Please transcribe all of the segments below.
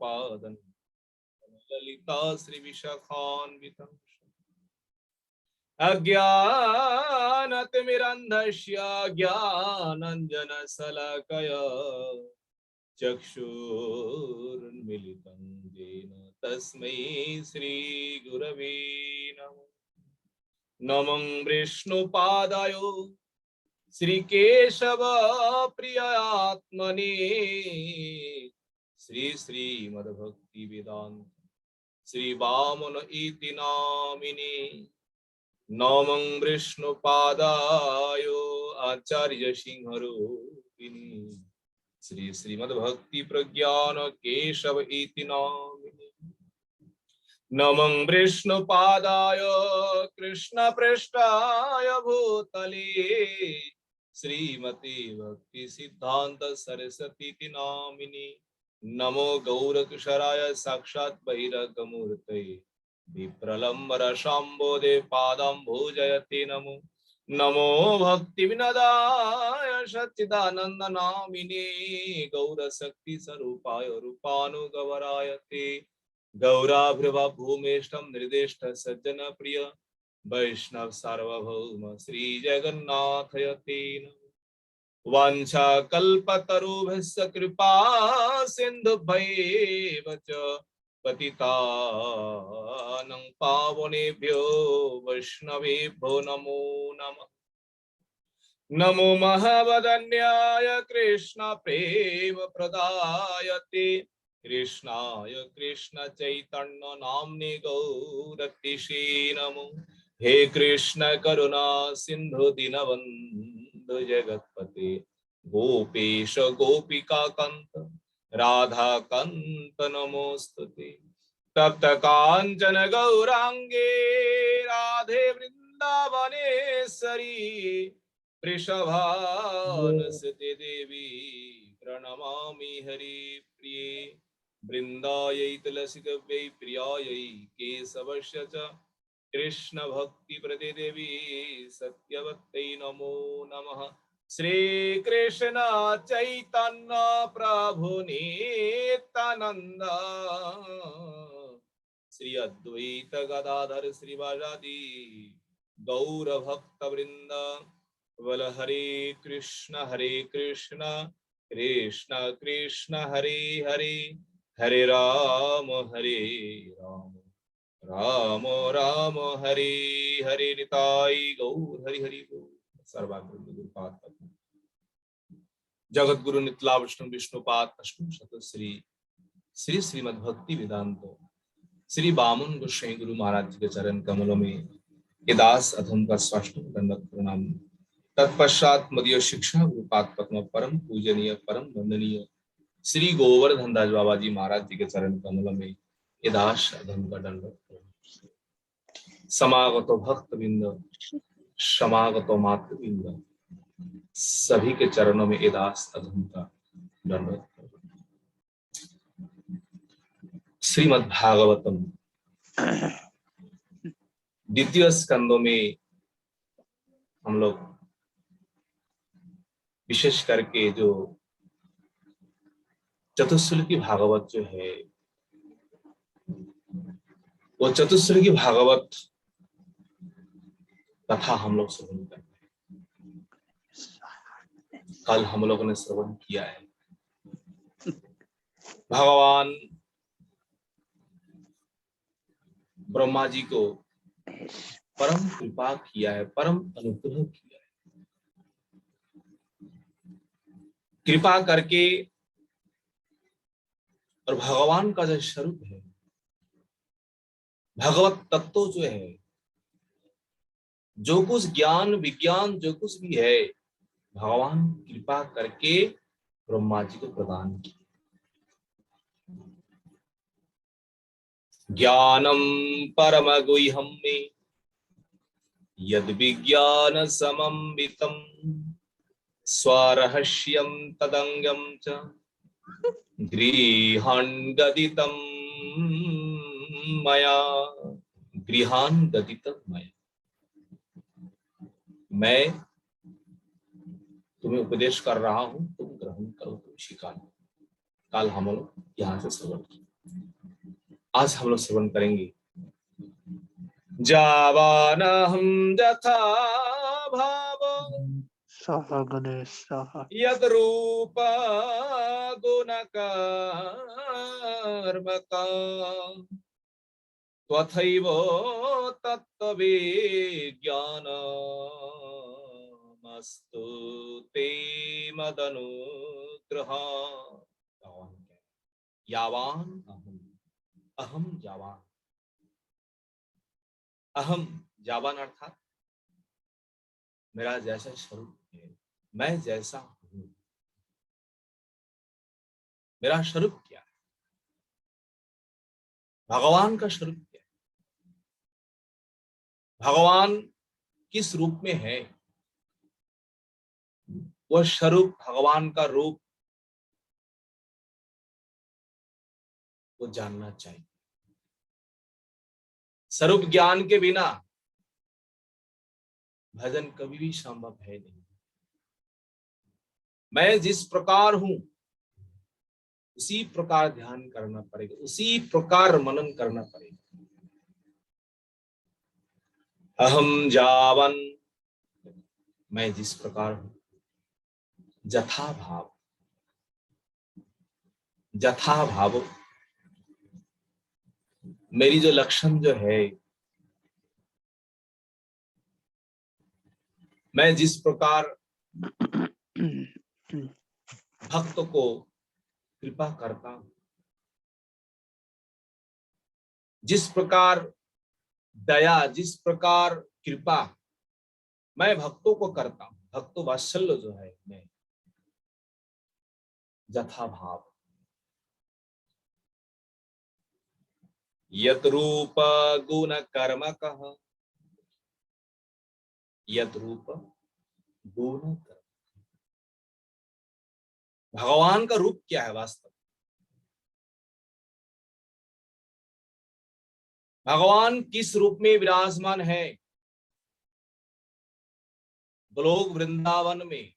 पादन ललिता श्री विशाखान्वितम् अज्ञानतिमिरन्धस्य ज्ञानाञ्जनशलाकया चक्षुरुन्मीलितं येन तस्मै श्रीगुरवे नमः। नमो विष्णुपादाय श्रीकेशव प्रियात्मने श्रीमद्भक्ति वेदांत श्री वामन इति नामिने। नमो विष्णुपादाय आचार्य सिंहरूपिणे श्रीमद्भक्ति प्रज्ञान केशव इति नामिने। नमो विष्णुपादाय कृष्ण पृष्ठाय भूतले श्रीमते भक्ति सिद्धांत सरस्वती इति नामिने। नमो गौरकिशोराय साक्षात् बहिरगमूर्तये विप्रलम्बर शाम्बोदे पादं भोजयते नमो। नमो भक्ति विनदाय सच्चिदानंद नामिने गौरशक्ति स्वरूपाय रूपानुगवराय ते गौराभ्रवा भूमेष्टम निर्देष्ट सज्जन प्रिय वैष्णव सार्वभौम श्री जगन्नाथयते नमः। वाञ्छा कल्पतरुभ्यश्च कृपा सिन्धुभ्यैव च पतितानं पावनेभ्यो वैष्णवेभ्यो नमो नमः। नमो महावदन्याय कृष्ण प्रेम प्रदायते कृष्णाय कृष्ण चैतन्य नाम्ने गौरतिषे नमो। हे कृष्ण करुणा सिंधु दीनबंधु जगत्पते गोपेश गोपिका कांत राधा कांत नमोस्तुते। तप्त कांचन गौरांगे राधे वृंदावनेश्वरी वृषभानुसुते देवी प्रणमामि हरि प्रिये। वृंदायै तुलसीदेव्यै प्रियायै केशवस्य च कृष्ण भक्ति प्रदे देवी सत्यवत्यै नमो नमः। श्री कृष्ण चैतन्य प्रभु नित्यानंद श्री अद्वैत गदाधर श्रीवासादि गौर भक्त वृंद बोल हरे कृष्ण कृष्ण कृष्ण हरे हरे हरे राम राम राम हरे हरे निताई गौर हरि हरि बोल। सर्वाग्र गुरुपाद जगत गुरु नितला विष्णु विष्णुपाद अष्टम शत श्री श्रीमद्भक्ति वेदांत श्री बामन गोसाई गुरु महाराज जी के चरण कमलों में ये दास अधम का स्वाष्टम दंडवत प्रणाम। तत्पश्चात मदीय शिक्षा गुरुपाद पद्म परम पूजनीय परम वंदनीय श्री गोवर्धन दास बाबा जी महाराज जी के चरण कमलों में ये दास अधम का दंडवत प्रणाम। समागतो भक्त बिंद समागतो मातृ बिंद सभी के चरणों में ये दास अधम का दंडवत। श्रीमद् भागवतम द्वितीय स्कंदों में हम लोग विशेष करके जो चतुश्लोकी भागवत जो है वो चतुश्लोकी भागवत कथा हम लोग श्रवण करते हैं। कल हम लोगों ने श्रवण किया है भगवान ब्रह्मा जी को परम कृपा किया है, परम अनुग्रह किया है। कृपा करके और भगवान का जो स्वरूप है भगवत तत्व जो है जो कुछ ज्ञान विज्ञान जो कुछ भी है भगवान कृपा करके ब्रह्मा जी को प्रदान किया। ज्ञानम परम गुह्यम में यद विज्ञान समन्वितम स्वरहस्यम तदंगम च गृहान् गदितं मया मैं तुम्हें उपदेश कर रहा हूं, तुम ग्रहण करो, तुम स्वीकार करो। कल हम लोग यहाँ से श्रवण किए। आज हम लोग श्रवण करेंगे। जावानहं यथा भाव सह गणेश सह यद रूप गुणकर्मका त्वथैव तत्त्वविज्ञानमस्तु ते मदनुग्रह। यावान अहम, अहम यावान, अहम यावान अर्थात मेरा जैसा स्वरूप है, मैं जैसा हूं। मेरा स्वरूप क्या है? भगवान का स्वरूप क्या है? भगवान किस रूप में है? वह स्वरूप, भगवान का रूप वो जानना चाहिए। स्वरूप ज्ञान के बिना भजन कभी भी संभव है नहीं। मैं जिस प्रकार हूं उसी प्रकार ध्यान करना पड़ेगा, उसी प्रकार मनन करना पड़ेगा। अहम जावन, मैं जिस प्रकार हूं, जथा भाव, जथा भाव मेरी जो लक्षण जो है, मैं जिस प्रकार भक्त को कृपा करता हूं, जिस प्रकार दया, जिस प्रकार कृपा मैं भक्तों को करता हूं, भक्त वात्सल्य जो है मैं जथा भाव यत रूप गुण कर्म कह, यत रूप गुण कर्म। भगवान का रूप क्या है? वास्तव भगवान किस रूप में विराजमान है? गोलोक वृंदावन में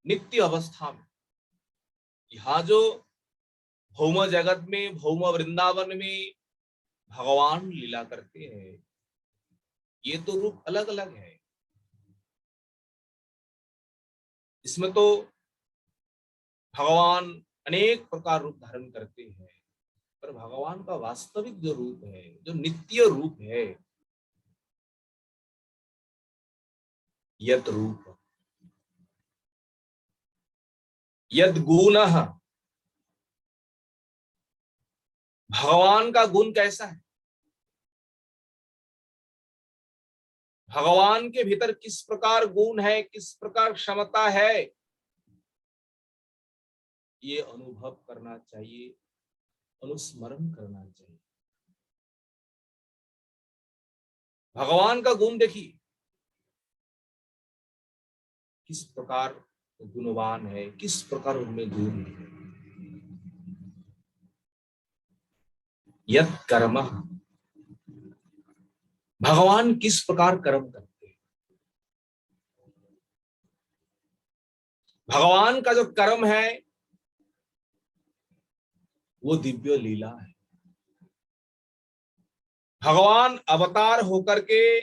नित्य अवस्था में, यहाँ जो भौम जगत में, भौम वृंदावन में भगवान लीला करते हैं, ये तो रूप अलग अलग है। इसमें तो भगवान अनेक प्रकार रूप धारण करते हैं, पर भगवान का वास्तविक जो रूप है, जो नित्य रूप है, यद रूप यद गुण। भगवान का गुण कैसा है? भगवान के भीतर किस प्रकार गुण है, किस प्रकार क्षमता है, ये अनुभव करना चाहिए, अनुस्मरण करना चाहिए। भगवान का गुण देखिए किस प्रकार गुणवान है, किस प्रकार उनमें गुण है। यत् कर्म, भगवान किस प्रकार कर्म करते हैं। भगवान का जो कर्म है वो दिव्य लीला है। भगवान अवतार होकर के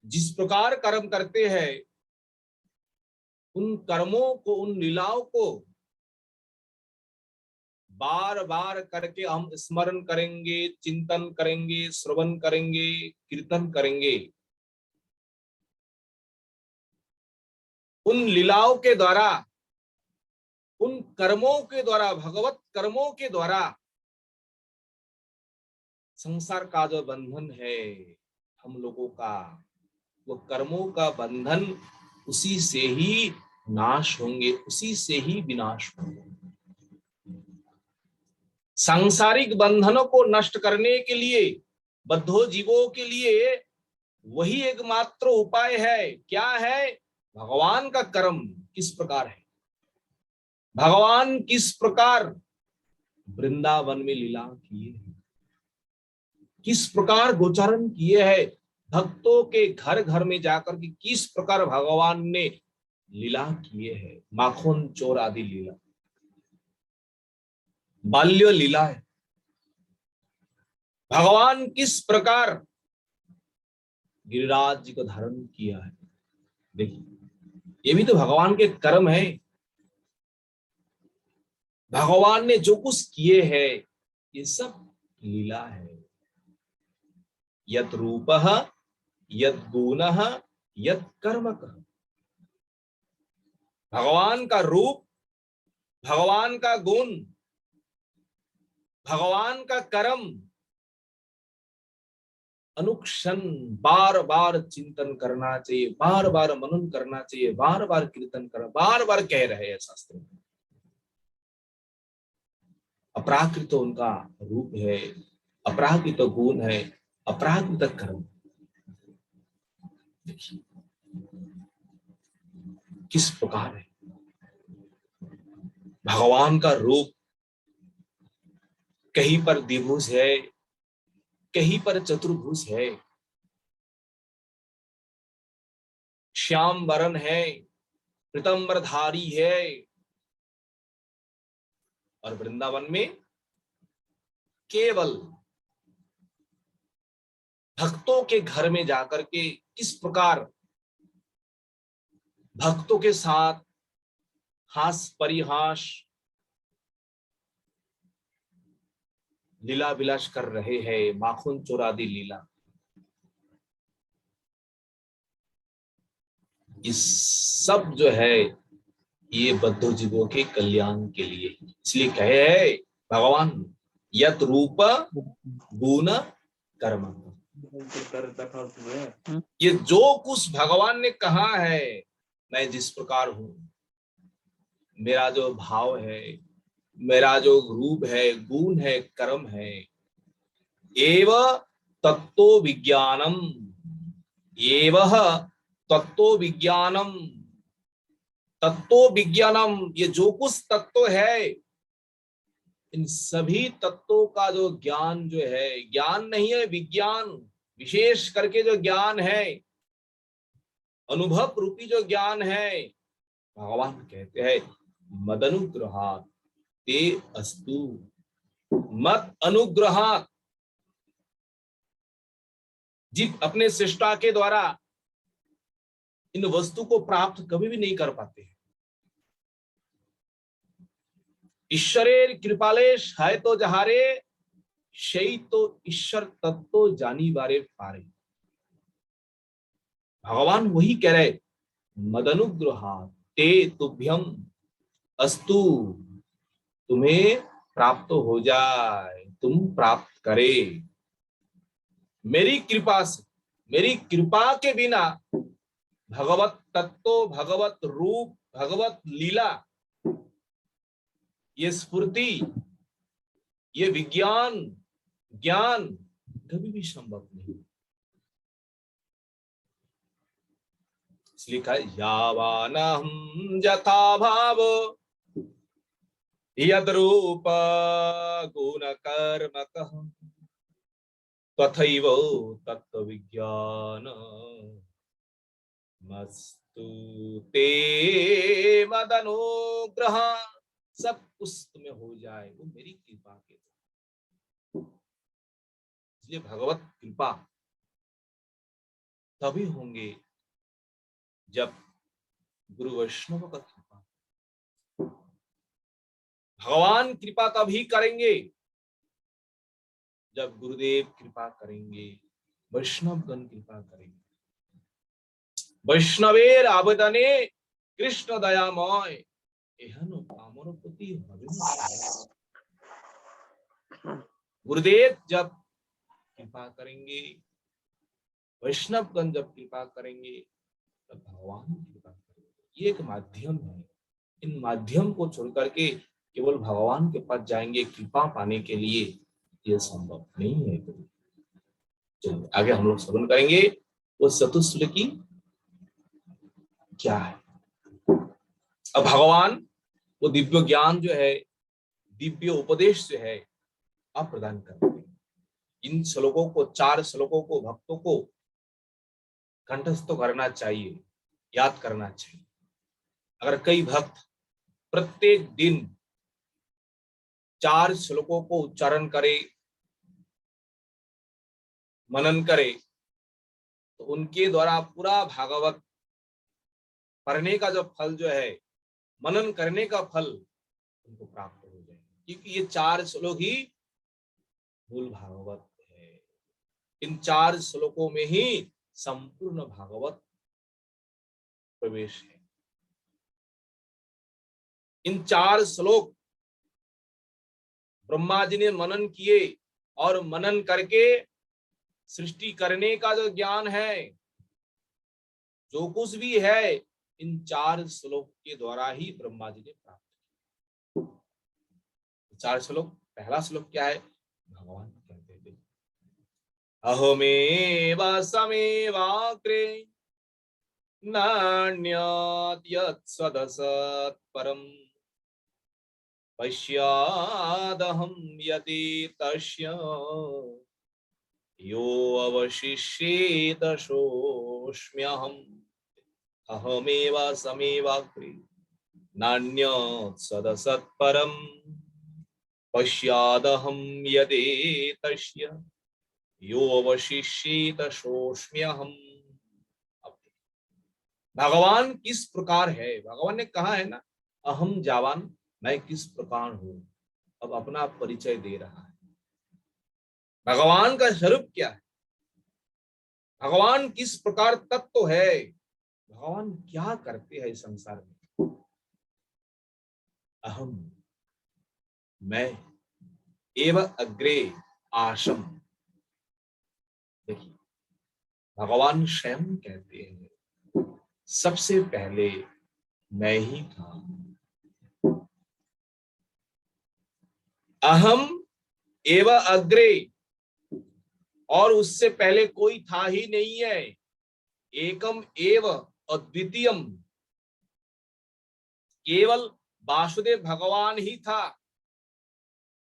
जिस प्रकार कर्म करते हैं, उन कर्मों को, उन लीलाओं को बार बार करके हम स्मरण करेंगे, चिंतन करेंगे, श्रवण करेंगे, कीर्तन करेंगे। उन लीलाओं के द्वारा, उन कर्मों के द्वारा, भगवत कर्मों के द्वारा संसार का जो बंधन है हम लोगों का, वो कर्मों का बंधन उसी से ही नाश होंगे, उसी से ही विनाश होंगे। सांसारिक बंधनों को नष्ट करने के लिए, बद्धो जीवों के लिए वही एकमात्र उपाय है। क्या है? भगवान का कर्म किस प्रकार है, भगवान किस प्रकार वृंदावन में लीला किए, किस प्रकार गोचारण किए हैं, भक्तों के घर घर में जाकर के किस प्रकार भगवान ने लीला किए हैं। माखन चोर आदि लीला, बाल्य लीला है, भगवान किस प्रकार गिरिराज जी को धारण किया है। देखिए ये भी तो भगवान के कर्म है। भगवान ने जो कुछ किए हैं ये सब लीला है। यत रूपः यत गुणः यत कर्मकः। भगवान का रूप, भगवान का गुण, भगवान का कर्म अनुक्षण बार बार चिंतन करना चाहिए, बार बार मनन करना चाहिए, बार बार कीर्तन करना, बार बार कह रहे हैं शास्त्र में। अपराकृत उनका रूप है, अपराकृत गुण है, अपराकृत कर्म। देखिए किस प्रकार है भगवान का रूप। कहीं पर द्विभुज है, कहीं पर चतुर्भुज है, श्याम वरण है, पीतांबरधारी है, और वृंदावन में केवल भक्तों के घर में जाकर के किस प्रकार भक्तों के साथ हास परिहास लीला विलास कर रहे हैं, माखन चोरादी लीला। इस सब जो है ये बद्ध जीवों के कल्याण के लिए, इसलिए कहे है भगवान यत रूप गुण कर्म। ये जो कुछ भगवान ने कहा है, मैं जिस प्रकार हूं, मेरा जो भाव है, मेरा जो रूप है, गुण है, कर्म है, एव तत्तो विज्ञानम, एव तत्तो विज्ञानम, तत्तो विज्ञानम, ये जो कुछ तत्व है, इन सभी तत्वों का जो ज्ञान जो है, ज्ञान नहीं है विज्ञान, विशेष करके जो ज्ञान है, अनुभव रूपी जो ज्ञान है, भगवान कहते हैं मदनुग्रहात् ते अस्तु। मत अनुग्रहात्, जीव अपने सृष्टा के द्वारा इन वस्तु को प्राप्त कभी भी नहीं कर पाते हैं। ईश्वरेर कृपालेश है तो जहारे, शई तो ईश्वर तत्व जानी बारे पारे। भगवान वही कह रहे मदनुग्रहात् ते तुभ्यम अस्तु, तुम्हें प्राप्त हो जाए, तुम प्राप्त करे मेरी कृपा से। मेरी कृपा के बिना भगवत तत्व, भगवत रूप, भगवत लीला, ये स्फूर्ति, ये विज्ञान, ज्ञान कभी भी संभव नहीं। इसलिए कहा यावानहं यथा भाव यद रूप गुण कर्मकः तथैव तत्व विज्ञान मस्तु ते मदनुग्रह। सब कुछ तुम्हें हो जाए वो मेरी कृपा के। इसलिए भगवत कृपा तभी होंगे जब गुरु वैष्णव का कृपा। भगवान कृपा तभी करेंगे जब गुरुदेव कृपा करेंगे, वैष्णवगण कृपा करेंगे। वैष्णवेर आवेदने कृष्ण दयामय एहनो कामर पति हरिण। गुरुदेव जब कृपा करेंगे, वैष्णवगण जब कृपा करेंगे, तब भगवान कृपा करेंगे। ये एक माध्यम है। इन माध्यम को छोड़ करके केवल भगवान के पास जाएंगे कृपा पाने के लिए, यह संभव नहीं है। चलिए आगे हम लोग श्रवण करेंगे वो चतुश्लोकी की क्या है। अब भगवान वो दिव्य ज्ञान जो है, दिव्य उपदेश जो है आप प्रदान करते हैं। इन श्लोकों को, 4 श्लोकों को भक्तों को कंठस्थ करना चाहिए, याद करना चाहिए। अगर कई भक्त प्रत्येक दिन 4 श्लोकों को उच्चारण करे मनन करे तो उनके द्वारा पूरा भागवत पढ़ने का जो फल जो है, मनन करने का फल उनको प्राप्त हो जाए, क्योंकि ये 4 श्लोक ही मूल भागवत है। इन 4 श्लोकों में ही संपूर्ण भागवत प्रवेश है। इन 4 श्लोक ब्रह्मा जी ने मनन किए और मनन करके सृष्टि करने का जो ज्ञान है, जो कुछ भी है, इन 4 श्लोक के द्वारा ही ब्रह्मा जी ने प्राप्त किया। 4 श्लोक, पहला श्लोक क्या है? भगवान कहते थे अहमेव समेवाग्रे नान्यत् यत्सदसत् परम् पश्यादहं यदि तस्य यो अवशिष्येत सोऽस्म्यहम् अहमेव समेवाग्रे नान्यत् सदसत् परम् पश्यादहं यदि तस्य यो अवशिष्येत सोऽस्म्यहम्। भगवान किस प्रकार है? भगवान ने कहा है ना, अहम जावान, मैं किस प्रकार हूं। अब अपना परिचय दे रहा है। भगवान का स्वरूप क्या है? भगवान किस प्रकार तत्व है? भगवान क्या करते हैं इस संसार में? अहम, मैं, एव अग्रे आशम। देखिए, भगवान स्वयं कहते हैं सबसे पहले मैं ही था। अहम एव अग्रे, और उससे पहले कोई था ही नहीं है। एकम एव अद्वितीयम, केवल वासुदेव भगवान ही था।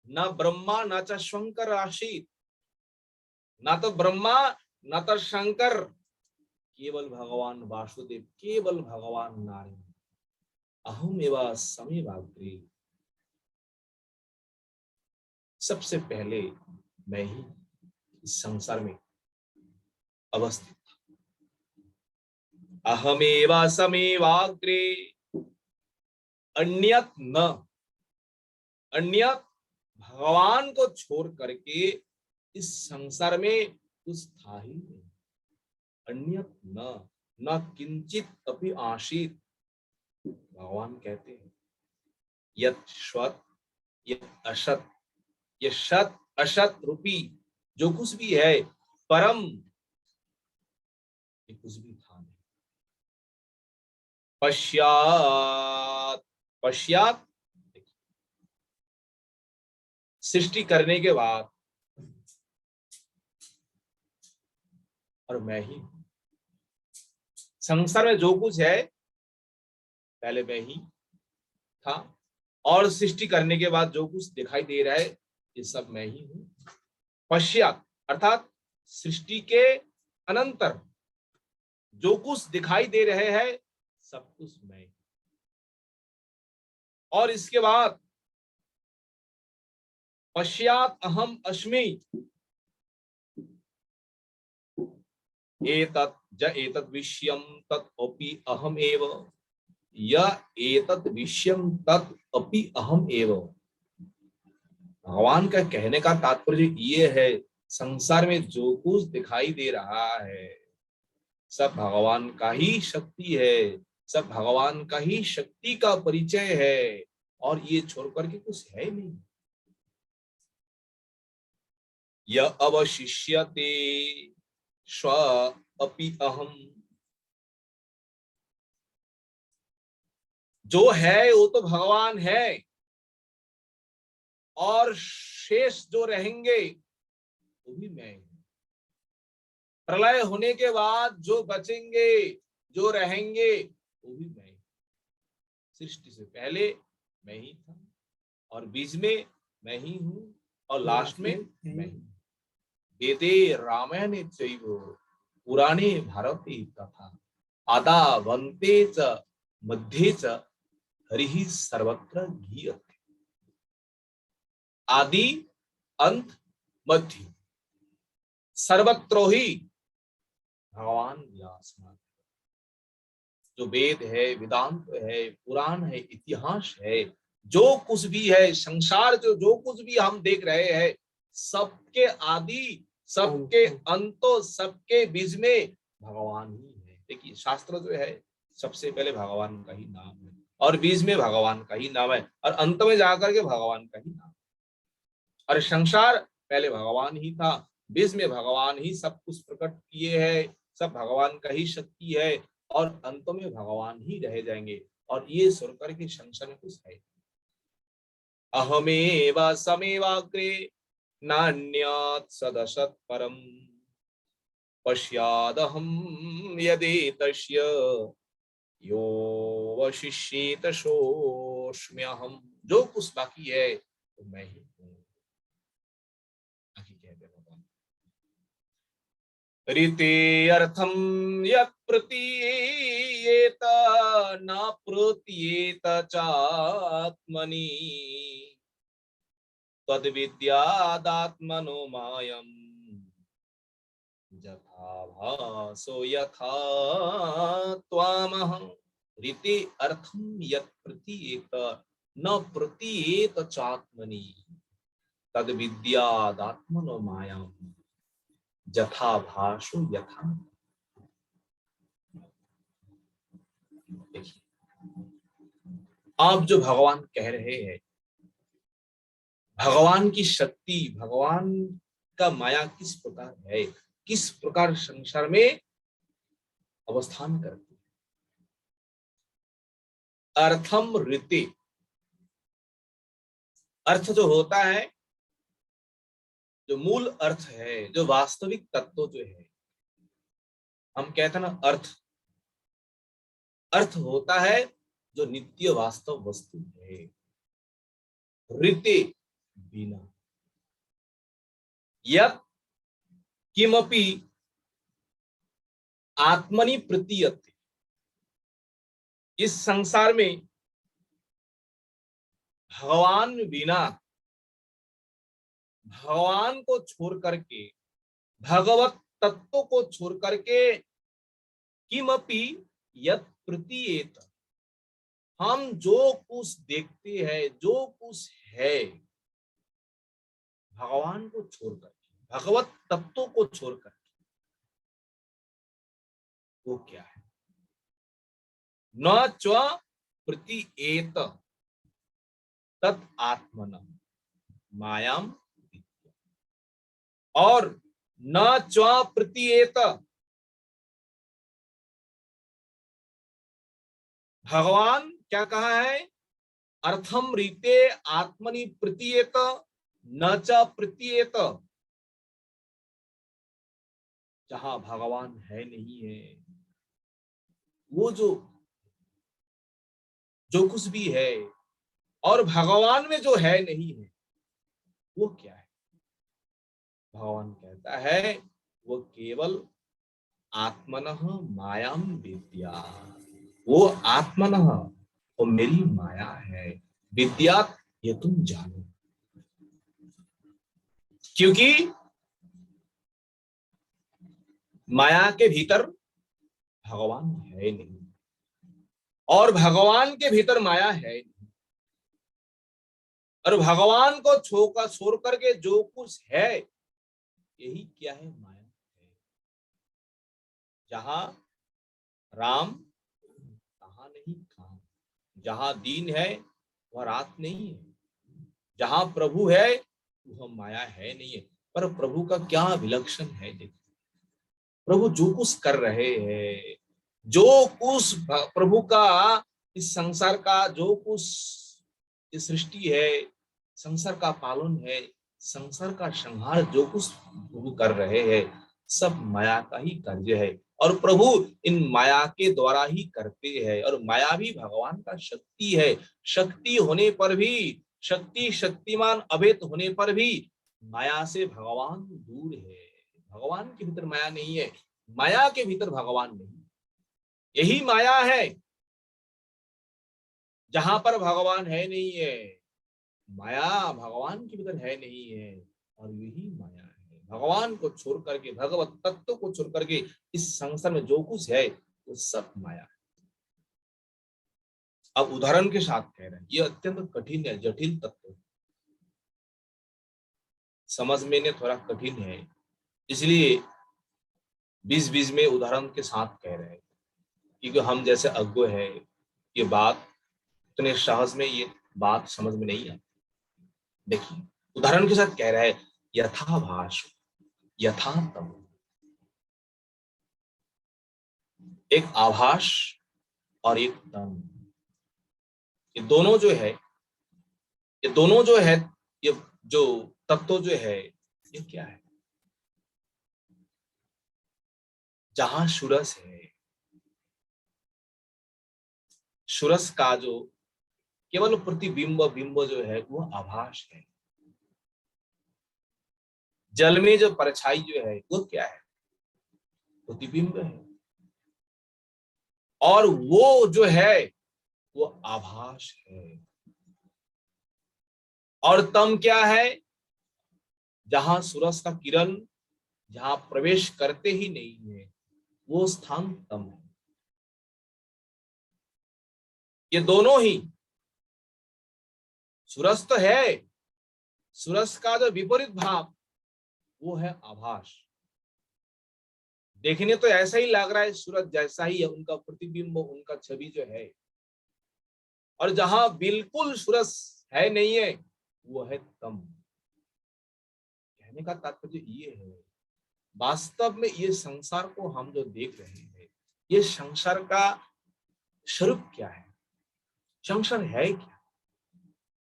न ब्रह्मा न च शंकर आसीत, न तो ब्रह्मा न तो शंकर, केवल भगवान वासुदेव, केवल भगवान नारायण। अहम एव समेवाग्रे, सबसे पहले मैं ही इस संसार में अवस्थित था। अहमेव समेवाग्रे अन्यत न, अन्यत भगवान को छोड़ करके इस संसार में कुछ था ही नहीं। अन्यत न किंचित अपि आसीत। भगवान कहते हैं यत् स्वत यत् असत, ये सत असत रूपी जो कुछ भी है, परम, ये कुछ भी था नहीं। पश्चात, पश्चात सृष्टि करने के बाद, और मैं ही संसार में जो कुछ है पहले मैं ही था, और सृष्टि करने के बाद जो कुछ दिखाई दे रहा है ये सब मैं ही हूं। पश्चात अर्थात सृष्टि के अनंतर जो कुछ दिखाई दे रहे हैं सब कुछ मैं। और इसके बाद पश्चात अहम अस्मि, एतत् ज एतत् विषयम तत् अपि अहम एव, य एतत् विषयम तत् अपि अहम एव। भगवान का कहने का तात्पर्य ये है, संसार में जो कुछ दिखाई दे रहा है सब भगवान का ही शक्ति है, सब भगवान का ही शक्ति का परिचय है, और ये छोड़ करके कुछ है नहीं। य अवशिष्यते स्व अपि अहम, जो है वो तो भगवान है, और शेष जो रहेंगे वो भी मैं हूं। प्रलय होने के बाद जो बचेंगे, जो रहेंगे वो भी मैं। सृष्टि से पहले मैं ही था, और बीच में मैं ही हूं, और लास्ट में मैं ही। वेदे रामायणे चैव पुराणे भारते तथा आदावन्ते च मध्ये च हरिः सर्वत्र गीयते। आदि, अंत, मध्य, सर्वत्र ही भगवान विराजमान। जो वेद है, वेदांत है, पुराण है, इतिहास है, जो कुछ भी है संसार, जो कुछ भी हम देख रहे हैं, सबके आदि, सबके अंत, सबके बीच में भगवान ही है। देखिए शास्त्र जो है सबसे पहले भगवान का ही नाम है, और बीच में भगवान का ही नाम है, और अंत में जाकर के भगवान का ही नाम। और संसार पहले भगवान ही था, बीच में भगवान ही सब कुछ प्रकट किए हैं, सब भगवान का ही शक्ति है, और अंत में भगवान ही रह जाएंगे। और ये सुनकर के संसार में कुछ है, अहमेव समेवाग्रे नान्यत् सदसत् परम पश्यादहं यदेतस्य यो वशिष्येत सोऽस्म्यहम्। जो कुछ बाकी है तो मैं ही हूँ। बाकी कहते भगवान रीते अर्थम यत् प्रतीयेत न प्रतीयेत चात्मनि तद विद्यादात्मनो मायम् यथा भासो यथा त्वामहं। रीते अर्थम यत् प्रतीयेत न प्रतीयेत चात्मनि तद विद्यादात्मनो मायम् यथा भासो यथा। देखिए आप जो भगवान कह रहे हैं, भगवान की शक्ति, भगवान का माया किस प्रकार है, किस प्रकार संसार में अवस्थान करती है। अर्थम रीते, अर्थ जो होता है, जो मूल अर्थ है, जो वास्तविक तत्व जो है, हम कहते हैं ना अर्थ, अर्थ होता है जो नित्य वास्तव वस्तु है। रीते बिना, यत् किमपि आत्मनि प्रतीयते, इस संसार में भगवान बिना, भगवान को छोड़ करके, भगवत तत्व को छोड़ करके, किमपि यत् प्रतीयेत, हम जो कुछ देखते हैं, जो कुछ है, भगवान को छोड़ करके, भगवत तत्व को छोड़ करके, वो क्या है? न च प्रतीयेत तत् आत्मनः मायाम, और न च प्रतीयेत, भगवान क्या कहा है? अर्थम रीते आत्मनि प्रतीयेत न च प्रतीयेत, जहां भगवान है नहीं है, वो जो कुछ भी है, और भगवान में जो है नहीं है, वो क्या है? भगवान कहता है वो केवल आत्मनः मायाम विद्या, वो आत्मनः, वो मेरी माया है, विद्या ये तुम जानो। क्योंकि माया के भीतर भगवान है नहीं, और भगवान के भीतर माया है नहीं, और भगवान को छोड़ करके जो कुछ है, यही क्या है? माया है। जहां राम तहां नहीं काम, जहां दीन है वह रात नहीं है, जहां प्रभु है वह माया है नहीं है। पर प्रभु का क्या विलक्षण है, देखिए प्रभु जो कुछ कर रहे हैं, जो कुछ प्रभु का इस संसार का जो कुछ इस सृष्टि है, संसार का पालन है, संसार का संहार जो कुछ प्रभु कर रहे हैं, सब माया का ही कार्य है। और प्रभु इन माया के द्वारा ही करते हैं, और माया भी भगवान का शक्ति है। शक्ति होने पर भी, शक्ति शक्तिमान अभेद होने पर भी माया से भगवान दूर है। भगवान के भीतर माया नहीं है, माया के भीतर भगवान नहीं। यही माया है जहां पर भगवान है नहीं है, माया भगवान के भीतर है नहीं है, और यही माया है। भगवान को छोड़ करके, भगवत तत्व को छोड़ करके इस संसार में जो कुछ है वो सब माया है। अब उदाहरण के साथ कह रहे हैं, ये अत्यंत कठिन है, जटिल तत्व है, समझ में थोड़ा कठिन है, इसलिए बीच बीच में उदाहरण के साथ कह रहे हैं, क्योंकि हम जैसे अज्ञ है, ये बात इतने साहस में ये बात समझ में नहीं आती। देखिए उदाहरण के साथ कह रहा है, यथाभास यथातम, एक आभास और एक तम, ये दोनों जो है, ये दोनों जो है, ये जो तत्व जो है, ये क्या है? जहां सूरज है, सूरज का जो केवल प्रतिबिंब बिंब जो है वो आभास है। जल में जो परछाई जो है वो क्या है? प्रतिबिंब है। और वो जो है वो आभास है। और तम क्या है? जहां सूरज का किरण जहां प्रवेश करते ही नहीं है, वो स्थान तम है। ये दोनों ही, सूरज तो है, सूरज का जो विपरीत भाव वो है आभास। देखने तो ऐसा ही लग रहा है, सूरज जैसा ही है, उनका प्रतिबिंब, उनका छवि जो है। और जहां बिल्कुल सूरज है नहीं है, वो है तम। कहने का तात्पर्य ये है, वास्तव में ये संसार को हम जो देख रहे हैं, ये संसार का स्वरूप क्या है? संसार है क्या?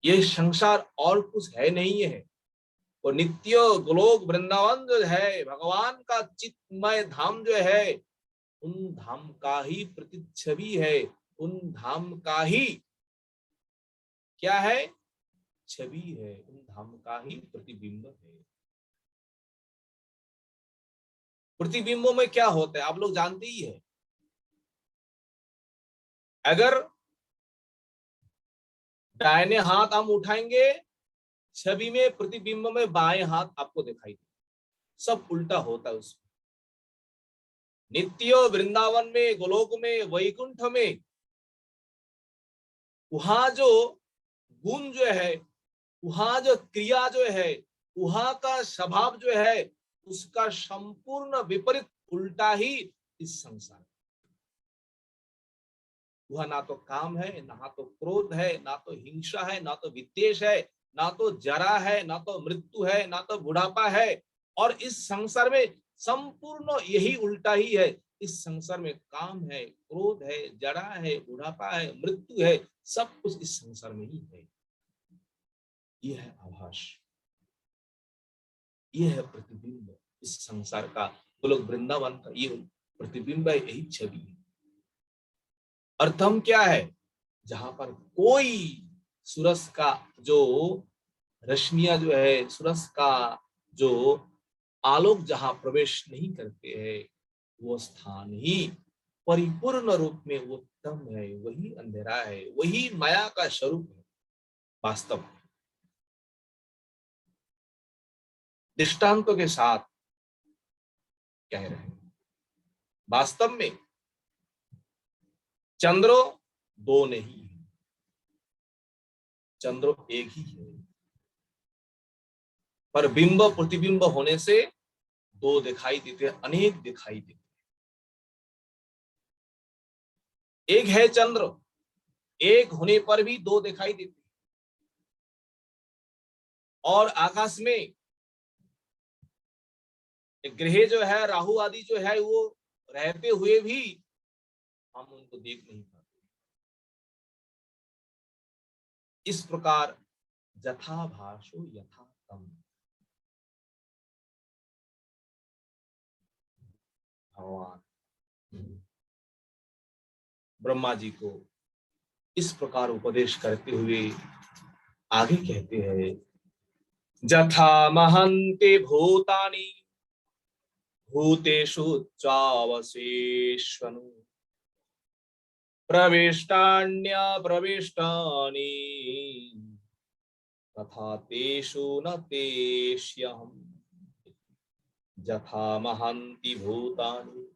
ये संसार और कुछ है नहीं है। वो नित्य गोलोक वृंदावन जो है, भगवान का चित्तमय धाम जो है, उन धाम का ही प्रतिच्छवि है, उन धाम का ही क्या है? छवि है, उन धाम का ही प्रतिबिंब है। प्रतिबिंबों में क्या होता है आप लोग जानते ही है। अगर दाहिने हाथ हम उठाएंगे, छवि में प्रतिबिंब में बाएं हाथ आपको दिखाई दे, सब उल्टा होता है उसमें। नित्य वृंदावन में, गोलोक में, वैकुंठ में, वहां जो गुण जो है, वहां जो क्रिया जो है, वहां का स्वभाव जो है, उसका संपूर्ण विपरीत उल्टा ही इस संसार। वह ना तो काम है, ना तो क्रोध है, ना तो हिंसा है, ना तो विद्वेष है, ना तो जरा है, ना तो मृत्यु है, ना तो बुढ़ापा है। और इस संसार में संपूर्ण यही उल्टा ही है। इस संसार में काम है, क्रोध है, जरा है, बुढ़ापा है, मृत्यु है, सब कुछ इस संसार में ही है। यह है आभास, यह है प्रतिबिंब इस संसार का। तो लोग वृंदावन का ये प्रतिबिंब है, यही छवि है। अर्थम क्या है? जहां पर कोई सूरज का जो रश्मियां जो है, सूरज का जो आलोक जहां प्रवेश नहीं करते हैं, वो स्थान ही परिपूर्ण रूप में वो तम है, वही अंधेरा है, वही माया का स्वरूप है वास्तव। दृष्टांतों के साथ कह रहे हैं, वास्तव में चंद्र दो नहीं है, चंद्र एक ही है, पर बिंब प्रतिबिंब होने से दो दिखाई देते, अनेक दिखाई देते। एक है चंद्र, एक होने पर भी दो दिखाई देते। और आकाश में ग्रह जो है, राहु आदि जो है, वो रहते हुए भी हम उनको देख नहीं पाते। इस प्रकार यथा भाषो यथा तम, भगवान ब्रह्मा जी को इस प्रकार उपदेश करते हुए आगे कहते हैं, यथा महन्ते भूतानि भूतेषु चावशेषनु प्रविष्टान्य प्रविष्टानि तथा तेषु न तेष्यहम्। यथा महान्ति भूतानि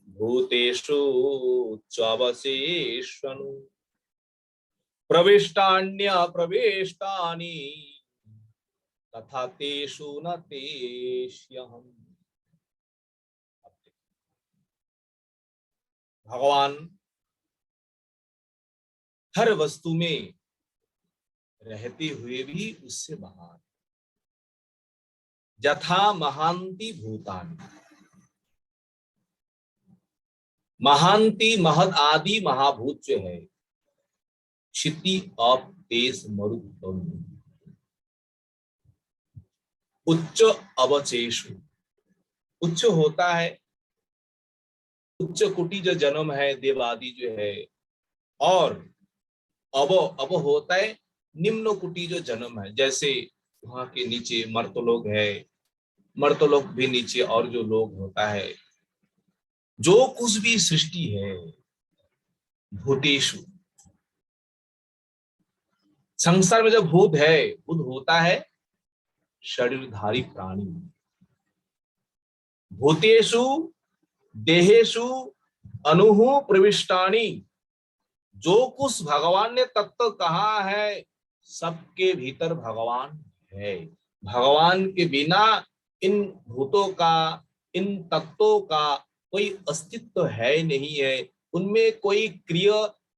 भूतेषु च्ववशेष्वनु प्रविष्टान्यप्रविष्टानि तथा तेषु न तेष्यहम्। भगवान हर वस्तु में रहते हुए भी उससे महान। यथा महांति भूतानि, महांति महद आदि महाभूत जो है, क्षिति अप तेज मरुत उच्च अवचेषु, उच्च होता है, उच्च कोटि जो जन्म है देव आदि जो है, और अब होता है निम्न कोटि जो जन्म है, जैसे वहां के नीचे मर्तलोक है, मर्तलोक भी नीचे और जो लोग होता है, जो कुछ भी सृष्टि है, भूतेषु, संसार में जब भूत है, भूत होता है शरीरधारी प्राणी, भूतेषु देहेषु अनुहु प्रविष्टानि, जो कुछ भगवान ने तत्व कहा है सबके भीतर भगवान है। भगवान के बिना इन भूतों का, इन तत्वों का कोई अस्तित्व है नहीं है। उनमें कोई क्रिय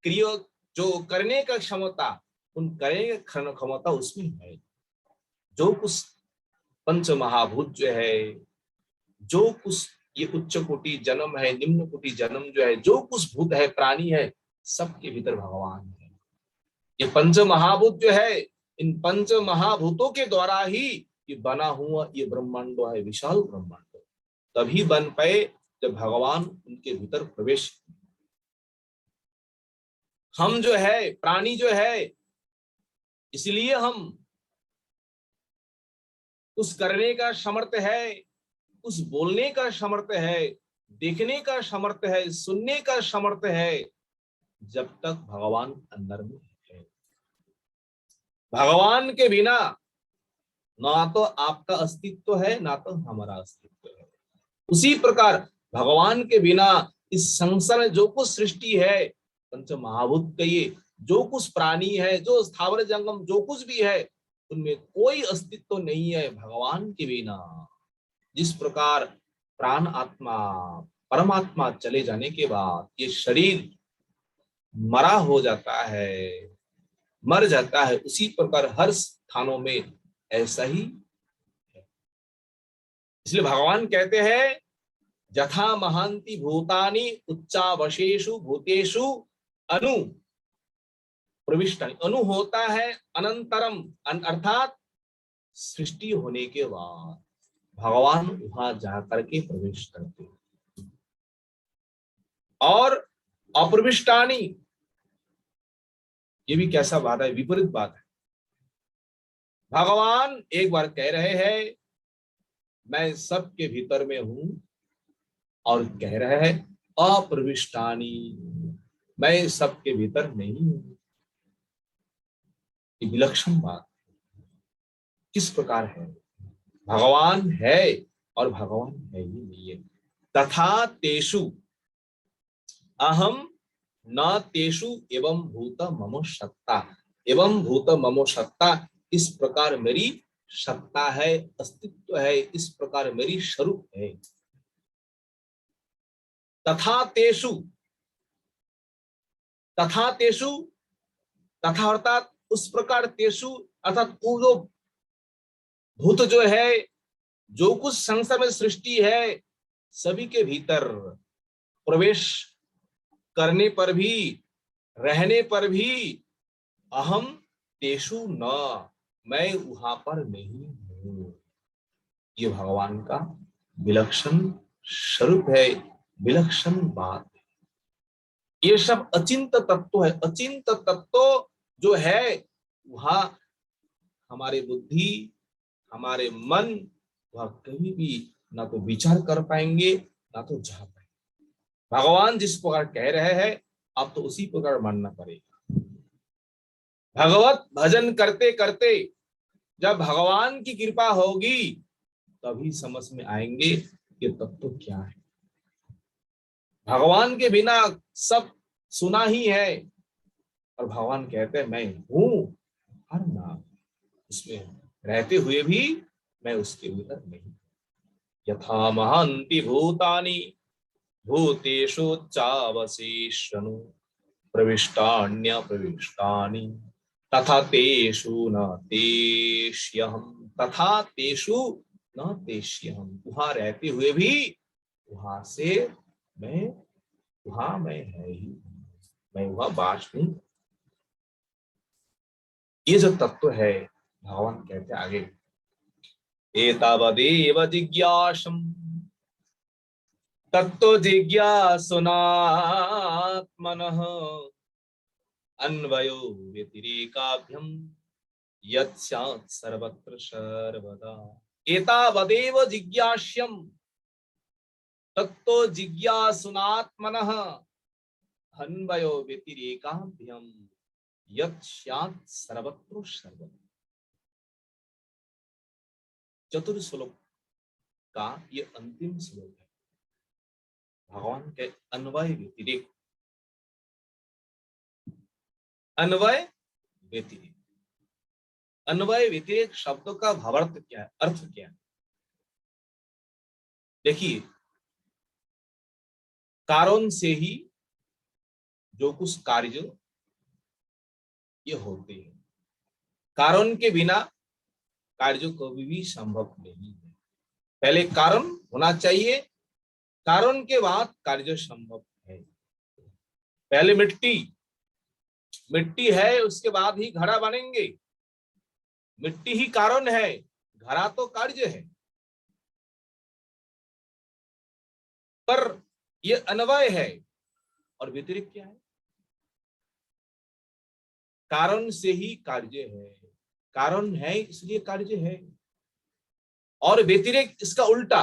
क्रिय जो करने का क्षमता, उन करने का क्षमता उसमें है। जो कुछ पंच महाभूत जो है, जो कुछ ये उच्च कोटि जन्म है, निम्न कोटि जन्म जो है, जो कुछ भूत है, प्राणी है, सबके भीतर भगवान है। ये पंच महाभूत जो है, इन पंच महाभूतों के द्वारा ही ये बना हुआ ये ब्रह्मांड है, विशाल ब्रह्मांड तभी बन पाए जब भगवान उनके भीतर प्रवेश। हम जो है प्राणी जो है, इसलिए हम कुछ करने का समर्थ है, कुछ बोलने का समर्थ है, देखने का समर्थ है, सुनने का समर्थ है, जब तक भगवान अंदर में है। भगवान के बिना ना तो आपका अस्तित्व है, ना तो हमारा अस्तित्व है। उसी प्रकार भगवान के बिना इस संसार में जो कुछ सृष्टि है, पंच महाभूत कहिए, जो कुछ प्राणी है, जो स्थावर जंगम जो कुछ भी है, उनमें कोई अस्तित्व नहीं है भगवान के बिना। जिस प्रकार प्राण आत्मा परमात्मा चले जाने के बाद ये शरीर मरा हो जाता है, मर जाता है, उसी प्रकार हर स्थानों में ऐसा ही है। इसलिए भगवान कहते हैं यथा महांति भूतानि उच्चावशेषु भूतेषु अनु प्रविष्टानि। अनु होता है अनंतरम, अर्थात सृष्टि होने के बाद भगवान वहां जाकर के प्रवेश करते हैं। और अप्रविष्टानि, ये भी कैसा बात है, विपरीत बात है। भगवान एक बार कह रहे हैं मैं सबके भीतर में हूं, और कह रहे हैं अप्रविष्टानि, मैं सबके भीतर नहीं हूं। ये विलक्षण बात किस प्रकार है, भगवान है और भगवान है ही नहीं है। तथा तेषु अहम न तेषु एवं भूत ममो सत्ता, एवं भूत ममो सत्ता, इस प्रकार मेरी सत्ता है, अस्तित्व है, इस प्रकार मेरी स्वरूप है। तथा तेषु, तथा तेषु, तथा अर्थात उस प्रकार, तेषु अर्थात वो जो भूत जो है, जो कुछ संसार में सृष्टि है, सभी के भीतर प्रवेश करने पर भी, रहने पर भी अहम तेषु न, मैं वहां पर नहीं हूं। ये भगवान का विलक्षण स्वरूप है, विलक्षण बात है। ये सब अचिंत तत्व है। अचिंत तत्व जो है वहां हमारे बुद्धि, हमारे मन वह कभी भी ना तो विचार कर पाएंगे, ना तो जा पाएंगे। भगवान जिस प्रकार कह रहे हैं आप तो उसी प्रकार मानना पड़ेगा। भगवत भजन करते करते जब भगवान की कृपा होगी तभी समझ में आएंगे कि तत्व क्या है। भगवान के बिना सब सुना ही है, और भगवान कहते हैं मैं हूं हर नाम, उसमें रहते हुए भी मैं उसके भीतर नहीं। यथा महान्ति भूतानि भूतेषु चावशेषनु प्रविष्टान्य प्रविष्टानि तथा तेषु न तेष्यहम्, तथा तेषु न तेष्यहम्, वहां रहते हुए भी वहां से मैं, वहां मैं है ही, मैं वहां बास नहीं। ये जो तत्व है, भगवान कहते आगे, एतावदेव जिज्ञासम् तत्तो जिज्ञासुनात्मनः अन्वयो व्यतिरेकाभ्यम यत् स्यात् सर्वत्र सर्वदा। एतावदेव जिज्ञास्यम् तत्तो जिज्ञासुनात्मनः अन्वयो व्यतिरेकाभ्यम यत् स्यात् सर्वत्र सर्वदा। चतुर्थ श्लोक का ये अंतिम श्लोक है। भगवान के अन्वय व्यतिरेक, अन्वय व्यतिरेक, अन्वय व्यतिरेक शब्दों का भावार्थ क्या है, अर्थ क्या है? देखिए, कारण से ही जो कुछ कार्य ये होते हैं, कारण के बिना कार्य कभी भी संभव नहीं है। पहले कारण होना चाहिए, कारण के बाद कार्य संभव है। पहले मिट्टी है, उसके बाद ही घड़ा बनेंगे। मिट्टी ही कारण है, घड़ा तो कार्य है। पर ये अन्वय है, और व्यतिरिक्त क्या है? कारण से ही कार्य है, कारण है इसलिए कार्य है। और व्यतिरिक्त इसका उल्टा,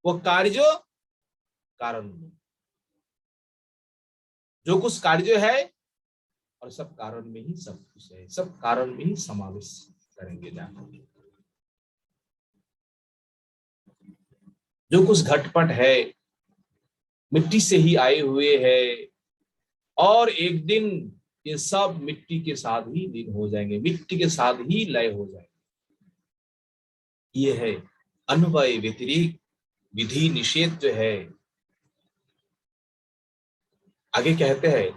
वो कार्य कारण नहीं। जो कुछ कार्य है और सब कारण में ही सब कुछ है, सब कारण में ही समावेश करेंगे जाकर। जो कुछ घटपट है मिट्टी से ही आए हुए है, और एक दिन ये सब मिट्टी के साथ ही लीन हो जाएंगे, मिट्टी के साथ ही लय हो जाएंगे। ये है अन्वय व्यतिरिक्त विधि निषेध जो है। आगे कहते हैं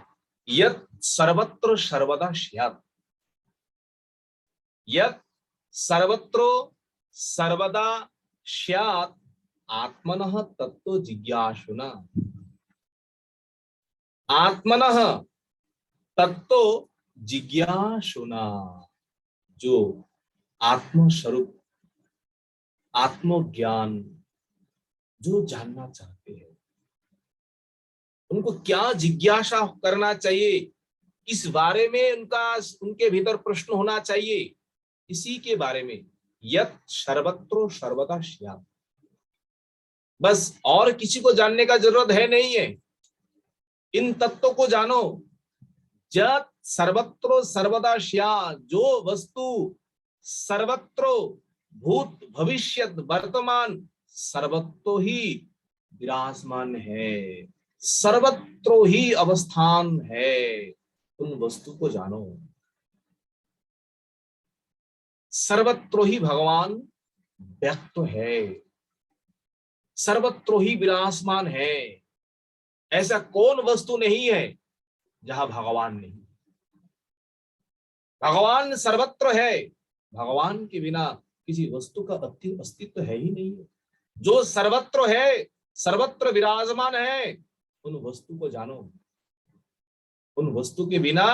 यत् सर्वत्र सर्वदा स्यात्, यत् सर्वत्र सर्वदा स्यात् आत्मनः तत्तो जिज्ञासुना। आत्मनः तत्तो जिज्ञासुना, जो आत्म स्वरूप, आत्मज्ञान जो जानना चाहते हैं, उनको क्या जिज्ञासा करना चाहिए, इस बारे में उनके भीतर प्रश्न होना चाहिए। इसी के बारे में यत् सर्वत्र सर्वदा स्यात्, बस और किसी को जानने का जरूरत है नहीं है। इन तत्वों को जानो। यत् सर्वत्र सर्वदा स्यात्, जो वस्तु सर्वत्र भूत भविष्यत वर्तमान सर्वत्र ही विराजमान है, सर्वत्र ही अवस्थान है, उन वस्तु को जानो। सर्वत्र ही भगवान व्यक्त है, सर्वत्र ही विराजमान है। ऐसा कौन वस्तु नहीं है जहां भगवान नहीं? भगवान सर्वत्र है, भगवान के बिना किसी वस्तु का अस्तित्व है ही नहीं है। जो सर्वत्र है, सर्वत्र विराजमान है, उन वस्तु को जानो। उन वस्तु के बिना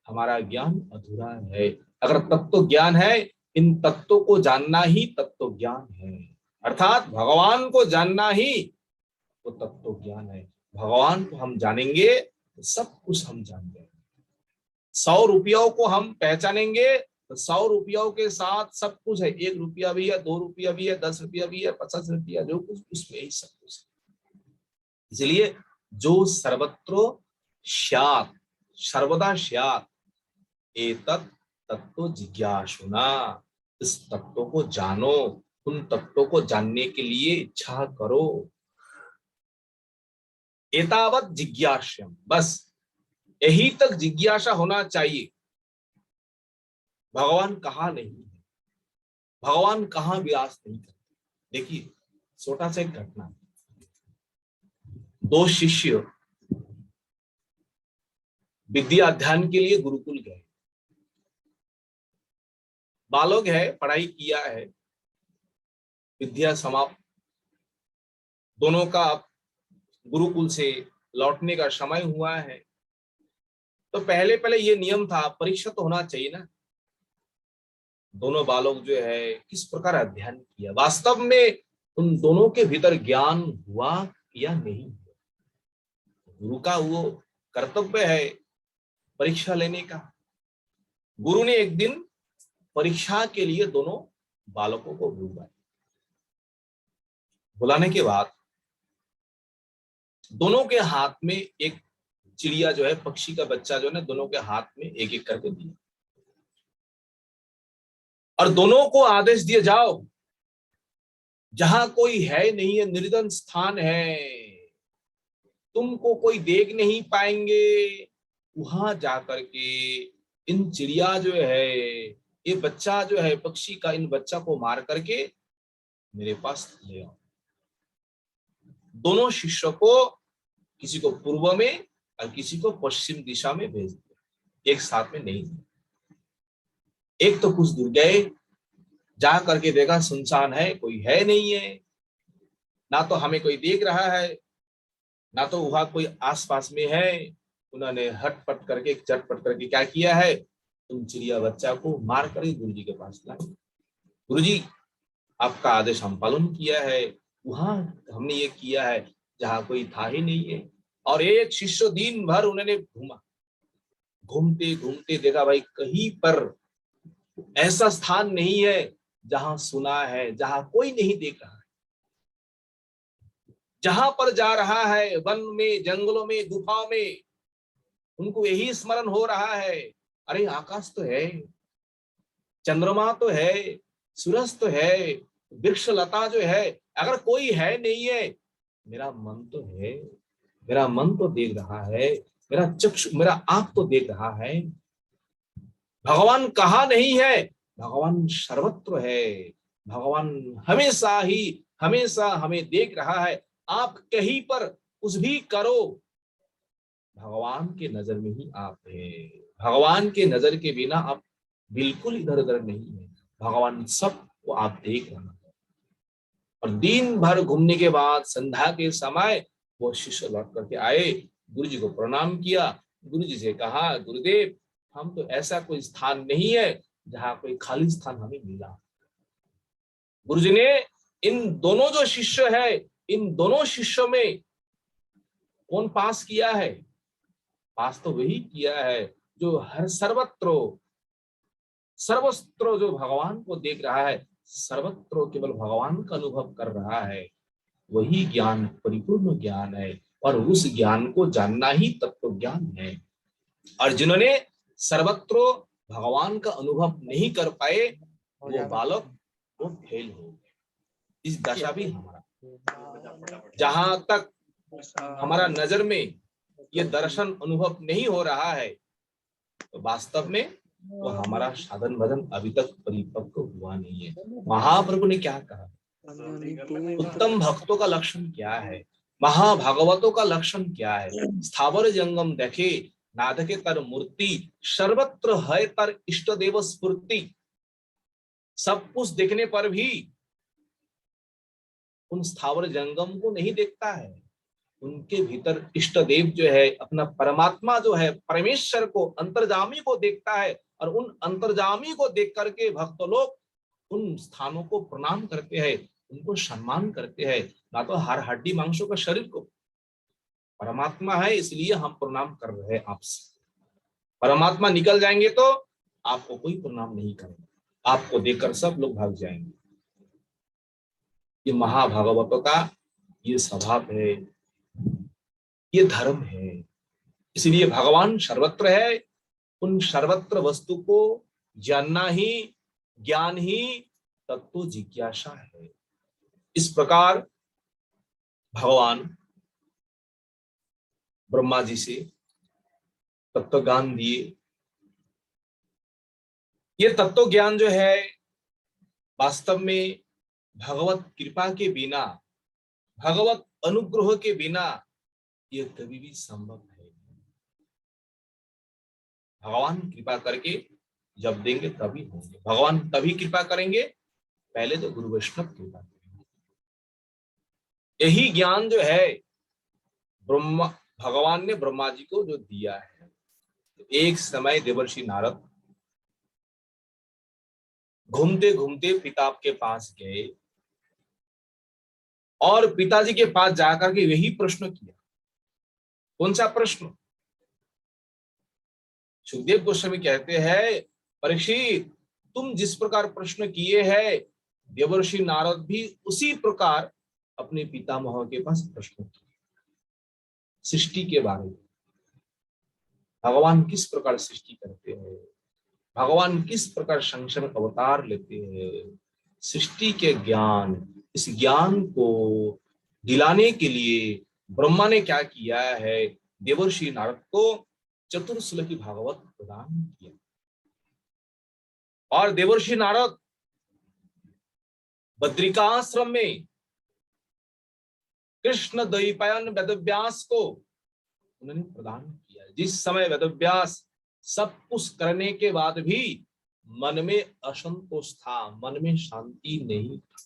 हमारा ज्ञान अधूरा है। अगर तत्व ज्ञान है, इन तत्वों को जानना ही तत्व ज्ञान है, अर्थात भगवान को जानना ही वो तत्व ज्ञान है। भगवान को हम जानेंगे तो सब कुछ हम जान जाएंगे। 100 रुपयों को हम पहचानेंगे तो 100 रुपयों के साथ सब कुछ है। 1 रुपया भी है, 2 रुपया भी है, 10 रुपया भी है, 50 रुपया, जो कुछ उसमें ही सब कुछ है। इसलिए जो सर्वत्र स्यात्, सर्वदा स्यात्, एतत् तत्व जिज्ञासुना, इस तत्व को जानो, उन तत्वों को जानने के लिए इच्छा करो। एतावत जिज्ञास्यम, बस यही तक जिज्ञासा होना चाहिए। भगवान कहाँ नहीं है, भगवान कहाँ विराज नहीं करते। देखिए छोटा सा एक घटना, दो शिष्य विद्या अध्ययन के लिए गुरुकुल गए। बालक है, पढ़ाई किया है, विद्या समाप्त, दोनों का गुरुकुल से लौटने का समय हुआ है। तो पहले पहले ये नियम था, परीक्षा तो होना चाहिए ना। दोनों बालक जो है किस प्रकार अध्ययन किया, वास्तव में उन दोनों के भीतर ज्ञान हुआ या नहीं हुआ। गुरु का वो कर्तव्य है परीक्षा लेने का। गुरु ने एक दिन परीक्षा के लिए दोनों बालकों को बुलाया। बुलाने के बाद दोनों के हाथ में एक चिड़िया जो है, पक्षी का बच्चा जो है, दोनों के हाथ में एक एक करके दिया और दोनों को आदेश दिए, जाओ जहां कोई है नहीं है, निर्जन स्थान है, तुमको कोई देख नहीं पाएंगे, वहां जाकर के इन चिड़िया जो है, ये बच्चा जो है पक्षी का, इन बच्चा को मार करके मेरे पास ले आओ। दोनों शिष्यों को, किसी को पूर्व में और किसी को पश्चिम दिशा में भेज दिया, एक साथ में नहीं। एक तो कुछ दूर गए, जा करके देखा सुनसान है, कोई है नहीं है, ना तो हमें कोई देख रहा है, ना तो वहां कोई आसपास में है। उन्होंने हटपट करके, चटपट करके क्या किया है, उन चिड़िया बच्चा को मार कर गुरु जी के पास लाए। गुरु जी आपका आदेश हम पालन किया है, वहां हमने ये किया है जहां कोई था ही नहीं है। और एक शिष्य दिन भर उन्होंने घूमा, घूमते घूमते देखा भाई कहीं पर ऐसा स्थान नहीं है जहां सुना है, जहां कोई नहीं देख रहा है। जहां पर जा रहा है, वन में, जंगलों में, गुफाओं में, उनको यही स्मरण हो रहा है, अरे आकाश तो है, चंद्रमा तो है, सूरज तो है, वृक्ष लता जो है, अगर कोई है नहीं है, मेरा मन तो है, मेरा मन तो देख रहा है, मेरा चक्षु, मेरा आंख तो देख रहा है। भगवान कहाँ नहीं है, भगवान सर्वत्र है, भगवान हमेशा ही, हमेशा हमें देख रहा है। आप कहीं पर कुछ भी करो, भगवान के नजर में ही आप है। भगवान के नजर के बिना आप बिल्कुल इधर उधर नहीं है, भगवान सबको आप देख रहा है। और दिन भर घूमने के बाद संध्या के समय वो शिष्य लौट करके आए, गुरु जी को प्रणाम किया, गुरु जी से कहा, गुरुदेव हम तो ऐसा कोई स्थान नहीं है जहां कोई खाली स्थान हमें मिला। गुरु जी ने इन दोनों जो शिष्य है, इन दोनों शिष्यों में कौन पास किया है, पास तो वही किया है जो हर सर्वत्र सर्वत्र जो भगवान को देख रहा है, सर्वत्र केवल भगवान का अनुभव कर रहा है। वही ज्ञान परिपूर्ण ज्ञान है, और उस ज्ञान को जानना ही तत्व ज्ञान है। और जिन्होंने सर्वत्र भगवान का अनुभव नहीं कर पाए, वो बालक वो फेल हो गए। इस दशा भी हमारा, जहां तक हमारा नजर में ये दर्शन अनुभव नहीं हो रहा है, तो वास्तव में वो हमारा साधन भजन अभी तक परिपक्व हुआ नहीं है। महाप्रभु ने क्या कहा, उत्तम भक्तों का लक्षण क्या है, महाभागवतों का लक्षण क्या है, स्थावर जंगम देखे नादके तर मूर्ति, सर्वत्र है तर इष्ट देव स्फूर्ति। सब कुछ देखने पर भी उन स्थावर जंगम को नहीं देखता है, उनके भीतर इष्ट देव जो है, अपना परमात्मा जो है, परमेश्वर को, अंतर्जामी को देखता है। और उन अंतर्जामी को देख करके भक्त लोग उन स्थानों को प्रणाम करते हैं, उनको सम्मान करते हैं, ना तो हर हड्डी मांसों का शरीर को। परमात्मा है इसलिए हम प्रणाम कर रहे हैं आपसे, परमात्मा निकल जाएंगे तो आपको कोई प्रणाम नहीं करेगा, आपको देखकर सब लोग भाग जाएंगे। ये महाभागवतों का ये स्वभाव है, ये धर्म है। इसलिए भगवान सर्वत्र है, उन सर्वत्र वस्तु को जानना ही ज्ञान ही तत्व जिज्ञासा है। इस प्रकार भगवान ब्रह्मा जी से तत्व ज्ञान दिए। ये तत्व ज्ञान जो है वास्तव में भगवत कृपा के बिना, भगवत अनुग्रह के बिना ये कभी भी संभव है। भगवान कृपा करके जब देंगे तभी होंगे। भगवान तभी कृपा करेंगे, पहले तो गुरु वैष्णव कृपा करेंगे। यही ज्ञान जो है ब्रह्मा, भगवान ने ब्रह्मा जी को जो दिया है। एक समय देवर्षि नारद घूमते घूमते पिता के पास गए और पिताजी के पास जाकर के यही प्रश्न किया। कौन सा प्रश्न? सुखदेव गोस्वामी कहते हैं, परीक्षित, तुम जिस प्रकार प्रश्न किए हैं, देवर्षि नारद भी उसी प्रकार अपने पितामह के पास प्रश्न किए। सृष्टि के बारे में, भगवान किस प्रकार सृष्टि करते हैं, भगवान किस प्रकार संसार अवतार लेते हैं, सृष्टि के ज्ञान, इस ज्ञान को दिलाने के लिए ब्रह्मा ने क्या किया है, देवर्षि नारद को चतुर्श्लोकी भागवत प्रदान किया। और देवर्षि नारद बद्रिकाश्रम में कृष्ण द्वैपायन वेदव्यास को उन्होंने प्रदान किया। जिस समय वेदव्यास सब कुछ करने के बाद भी मन में असंतोष था, मन में शांति नहीं था,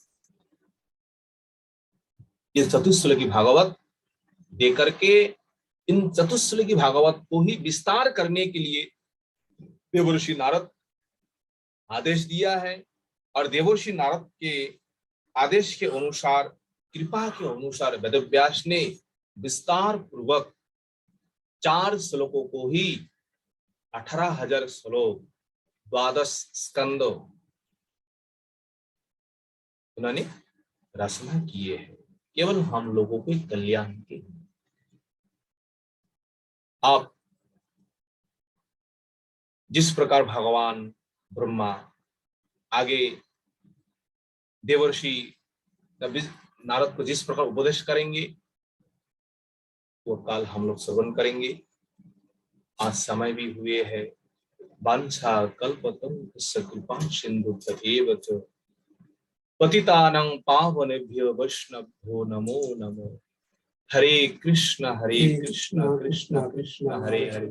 ये चतुश्लोकी भागवत देकर के इन चतुश्लोकी भागवत को ही विस्तार करने के लिए देवर्षि नारद आदेश दिया है। और देवर्षि नारद के आदेश के अनुसार, कृपा के अनुसार वेदव्यास ने विस्तार पूर्वक 4 श्लोकों को ही 18,000 श्लोक 12 स्कंद उन्होंने रचना किए हैं, केवल हम लोगों के कल्याण के लिए। आप जिस प्रकार भगवान ब्रह्मा आगे देवर्षि नारद को जिस प्रकार उपदेश करेंगे, वो काल हम लोग श्रवण करेंगे। आज समय भी हुए है। वांछा कल्पतरुभ्यश्च कृपा सिन्धुभ्य एव च पतितानां पावनेभ्यो वैष्णवभ्यो नमो नमो। हरे कृष्ण कृष्ण कृष्ण हरे हरे,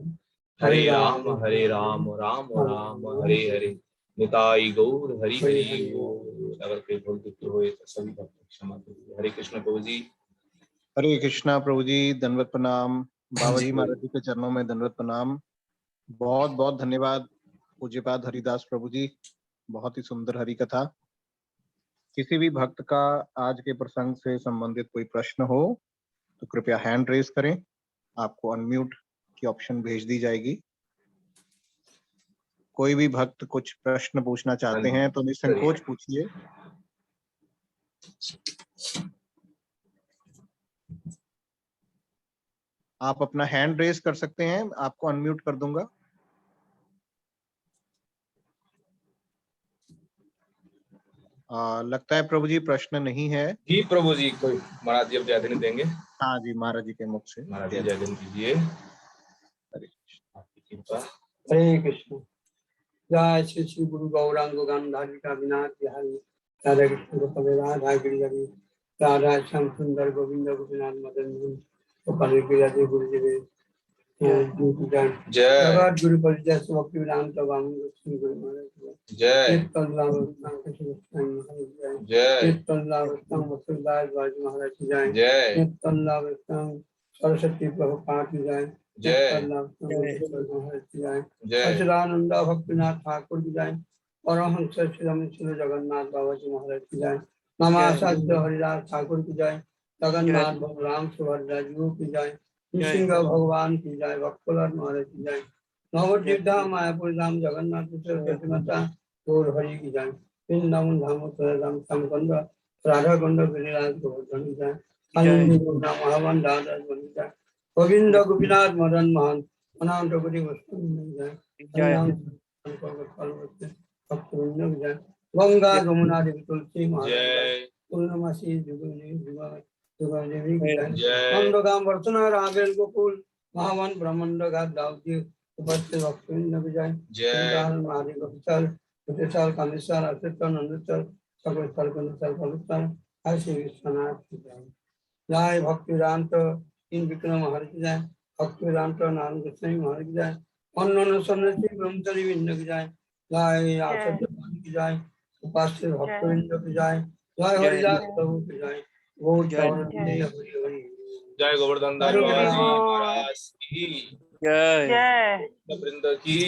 हरे राम राम राम हरे हरे। निताई गौर हरि हरि बोल। अगर कोई भूल चूक हुए तो सभी भक्त क्षमा करिए। हरे कृष्ण प्रभु जी। हरे कृष्णा प्रभु जी, दंडवत प्रणाम। बाबा जी जी, महाराज जी के चरणों में दंडवत प्रणाम। बहुत बहुत धन्यवाद पूज्यपाद हरिदास प्रभु जी, बहुत ही सुंदर हरि कथा। किसी भी भक्त का आज के प्रसंग से संबंधित कोई प्रश्न हो तो कृपया हैंड रेज करें, आपको अनम्यूट की ऑप्शन भेज दी जाएगी। कोई भी भक्त कुछ प्रश्न पूछना चाहते हैं तो निसंकोच पूछिए। आप अपना हैंड रेज कर सकते हैं, आपको अनम्यूट कर दूंगा। लगता है प्रभु जी प्रश्न नहीं है। जी प्रभु जी, कोई महाराज जी अब जय दिन देंगे। हाँ जी, महाराज जी के मुख से। महाराज जी जय दिन दीजिए। आपकी कृपा। हरे कृष्ण। जय श्री श्री गुरु गौरांग गांधारी का विनाश बिहारी राधा कृष्ण गोपाल राधा गिरिधरी राधा श्याम सुंदर गोविंद गोपीनाथ मदन मोहन गोपाल गिरिधरी गुरुदेव जय जगत गुरु परिचय भक्ति वेदांत वामन गुरु महाराज जय जय महाराज की जय। जय सरस्वती प्रभुपाद की जय। जय जय सच्चिदानंद भक्तिनाथ ठाकुर की जय। परमहंस श्री जगन्नाथ बाबा जी महाराज की जय। नमाचार्य हरिदास ठाकुर की जय। जगन्नाथ बलराम सुभद्रा जी की जय। सिंह भगवान की जय। भक्तलाल महाराज की जय। नवद्वीप धाम मायापुर धाम जगन्नाथ माता गौर हरि की जय। वृंदावन धाम धाम समकंद राधा कुंड गिरिराज गोवर्धन की जय। महावन दादा की जय। गोविंद गोपीनाथ मदन मोहन अनंत कोटि वस्तु जय। गंगा यमुना देवी तुलसी महाराज की जय, जय पूर्णमासी जुगल देवी की जय, जय नंदगाम वर्षना रागेल गोकुल महावन ब्रह्मांड घाट दावती उपस्थित भक्तवृंद की जय, जय महादेव विशाल विशाल कामेश्वर असित नंदचल सकल स्थल कुंडल पवित्र ऐसे विश्वनाथ की जय, जय भक्ति वेदांत इन विक्रम हरि की जय, भक्ति वेदांत नारायण गोस्वामी महाराज की जय, अन्य सन्यासी ब्रह्मचारी वृंद की जय, जय आचार्य की जय, उपास्य भक्तवृंद की जय, जय हरिदास प्रभु की जय, गौर चौरन हरि हरि। जय गोवर्धन दास बाबा जी महाराज की जय वृंद की